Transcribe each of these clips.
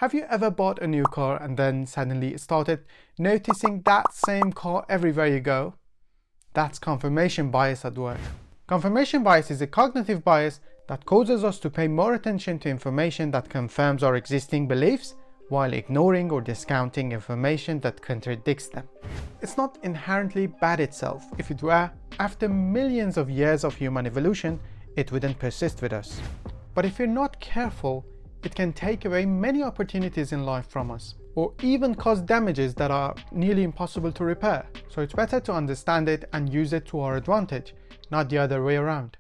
Have you ever bought a new car and then suddenly started noticing that same car everywhere you go? That's confirmation bias at work. Confirmation bias is a cognitive bias that causes us to pay more attention to information that confirms our existing beliefs while ignoring or discounting information that contradicts them. It's not inherently bad itself. If it were, after millions of years of human evolution, it wouldn't persist with us. But if you're not careful, it can take away many opportunities in life from us, or even cause damages that are nearly impossible to repair. So it's better to understand it and use it to our advantage, not the other way around.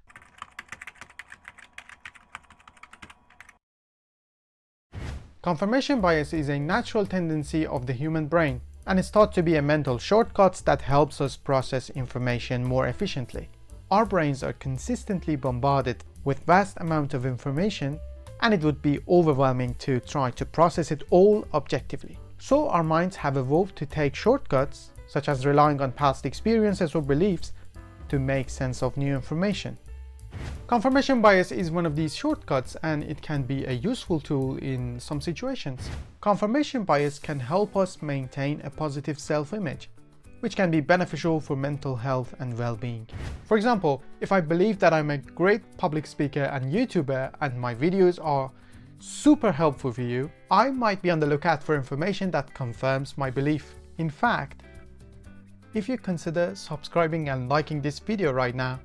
Confirmation bias is a natural tendency of the human brain, and is thought to be a mental shortcut that helps us process information more efficiently. Our brains are consistently bombarded with vast amounts of information, and it would be overwhelming to try to process it all objectively. So our minds have evolved to take shortcuts, such as relying on past experiences or beliefs, to make sense of new information. Confirmation bias is one of these shortcuts, and it can be a useful tool in some situations. Confirmation bias can help us maintain a positive self-image, which can be beneficial for mental health and well-being. For example, if I believe that I'm a great public speaker and YouTuber and my videos are super helpful for you, I might be on the lookout for information that confirms my belief. In fact, if you consider subscribing and liking this video right now,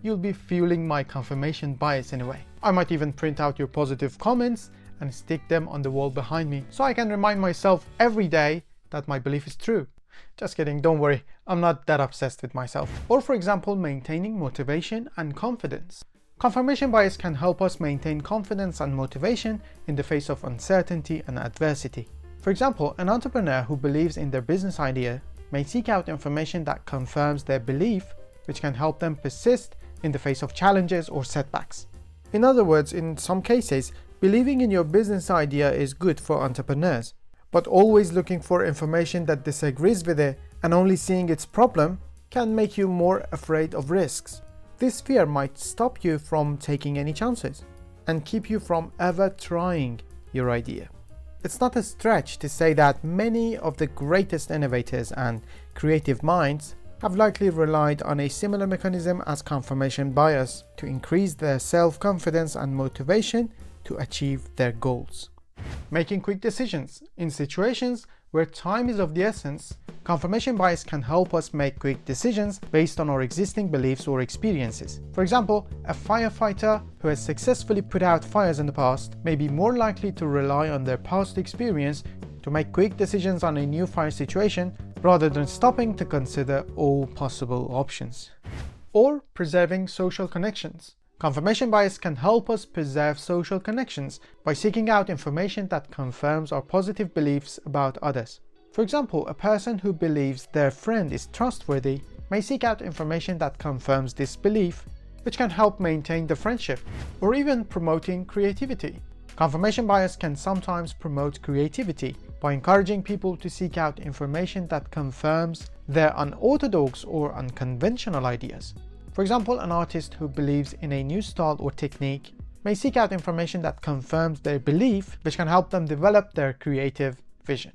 you'll be fueling my confirmation bias in a way. I might even print out your positive comments and stick them on the wall behind me, so I can remind myself every day that my belief is true. Just kidding, don't worry, I'm not that obsessed with myself. Or for example, maintaining motivation and confidence. Confirmation bias can help us maintain confidence and motivation in the face of uncertainty and adversity. For example, an entrepreneur who believes in their business idea may seek out information that confirms their belief, which can help them persist in the face of challenges or setbacks. In other words, in some cases, believing in your business idea is good for entrepreneurs, but always looking for information that disagrees with it and only seeing its problem can make you more afraid of risks. This fear might stop you from taking any chances and keep you from ever trying your idea. It's not a stretch to say that many of the greatest innovators and creative minds have likely relied on a similar mechanism as confirmation bias to increase their self-confidence and motivation to achieve their goals. Making quick decisions. In situations where time is of the essence, confirmation bias can help us make quick decisions based on our existing beliefs or experiences. For example, a firefighter who has successfully put out fires in the past may be more likely to rely on their past experience to make quick decisions on a new fire situation rather than stopping to consider all possible options. Or preserving social connections. Confirmation bias can help us preserve social connections by seeking out information that confirms our positive beliefs about others. For example, a person who believes their friend is trustworthy may seek out information that confirms this belief, which can help maintain the friendship. Or even promoting creativity. Confirmation bias can sometimes promote creativity by encouraging people to seek out information that confirms their unorthodox or unconventional ideas. For example, an artist who believes in a new style or technique may seek out information that confirms their belief, which can help them develop their creative vision.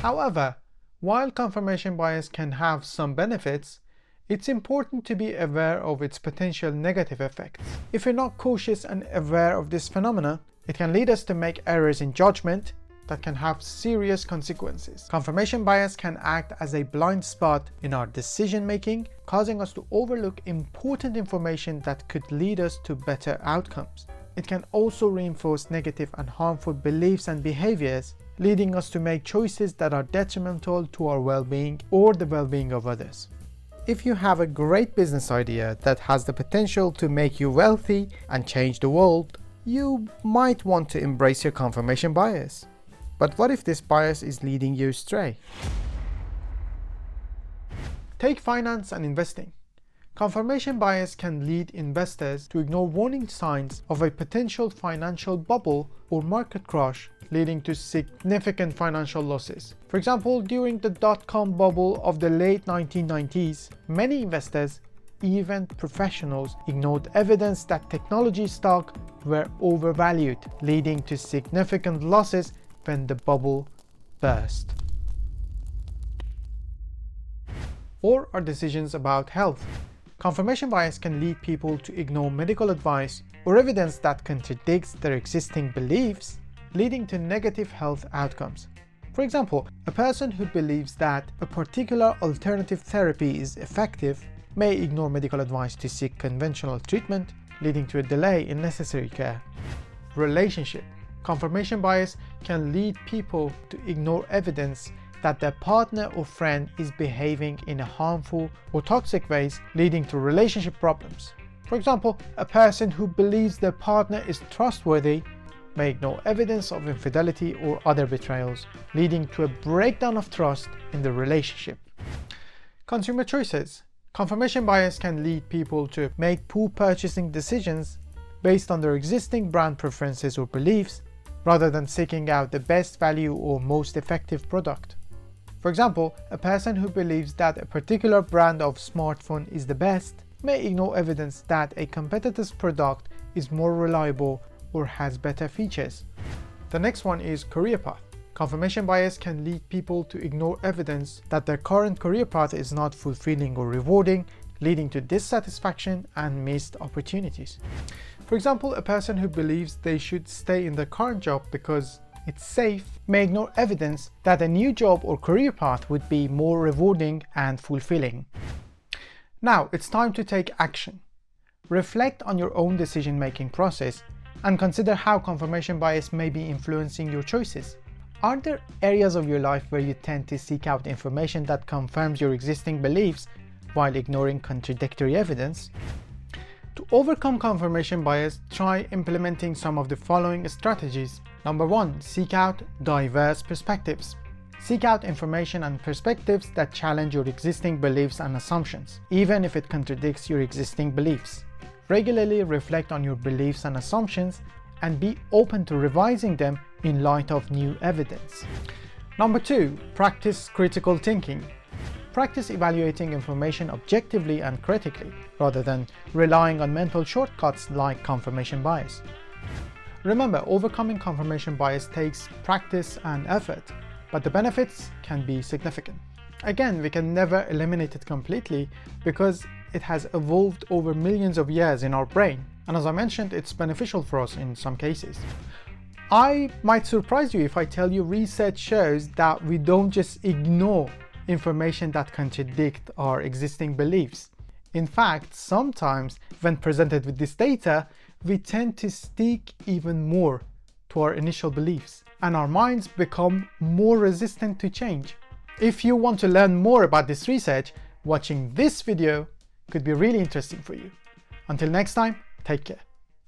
However, while confirmation bias can have some benefits, it's important to be aware of its potential negative effects. If you're not cautious and aware of this phenomena, it can lead us to make errors in judgment that can have serious consequences. Confirmation bias can act as a blind spot in our decision making, causing us to overlook important information that could lead us to better outcomes. It can also reinforce negative and harmful beliefs and behaviors, leading us to make choices that are detrimental to our well-being or the well-being of others. If you have a great business idea that has the potential to make you wealthy and change the world, you might want to embrace your confirmation bias. But what if this bias is leading you astray? Take finance and investing. Confirmation bias can lead investors to ignore warning signs of a potential financial bubble or market crash, leading to significant financial losses. For example, during the dot-com bubble of the late 1990s, many investors, even professionals, ignored evidence that technology stocks were overvalued, leading to significant losses when the bubble burst. Or our decisions about health. Confirmation bias can lead people to ignore medical advice or evidence that contradicts their existing beliefs, leading to negative health outcomes. For example, a person who believes that a particular alternative therapy is effective may ignore medical advice to seek conventional treatment, leading to a delay in necessary care. Relationship. Confirmation bias can lead people to ignore evidence that their partner or friend is behaving in a harmful or toxic ways, leading to relationship problems. For example, a person who believes their partner is trustworthy may ignore evidence of infidelity or other betrayals, leading to a breakdown of trust in the relationship. Consumer choices. Confirmation bias can lead people to make poor purchasing decisions based on their existing brand preferences or beliefs, rather than seeking out the best value or most effective product. For example, a person who believes that a particular brand of smartphone is the best may ignore evidence that a competitor's product is more reliable or has better features. The next one is career path. Confirmation bias can lead people to ignore evidence that their current career path is not fulfilling or rewarding, leading to dissatisfaction and missed opportunities. For example, a person who believes they should stay in their current job because it's safe may ignore evidence that a new job or career path would be more rewarding and fulfilling. Now it's time to take action. Reflect on your own decision-making process and consider how confirmation bias may be influencing your choices. Are there areas of your life where you tend to seek out information that confirms your existing beliefs while ignoring contradictory evidence? To overcome confirmation bias, try implementing some of the following strategies. Number 1. Seek out diverse perspectives. Seek out information and perspectives that challenge your existing beliefs and assumptions, even if it contradicts your existing beliefs. Regularly reflect on your beliefs and assumptions and be open to revising them in light of new evidence. Number 2. Practice critical thinking. Practice evaluating information objectively and critically, rather than relying on mental shortcuts like confirmation bias. Remember, overcoming confirmation bias takes practice and effort, but the benefits can be significant. Again, we can never eliminate it completely because it has evolved over millions of years in our brain, and as I mentioned, it's beneficial for us in some cases. I might surprise you if I tell you research shows that we don't just ignore information that contradict our existing beliefs. In fact, sometimes when presented with this data, we tend to stick even more to our initial beliefs, and our minds become more resistant to change. If you want to learn more about this research, watching this video could be really interesting for you. Until next time, take care.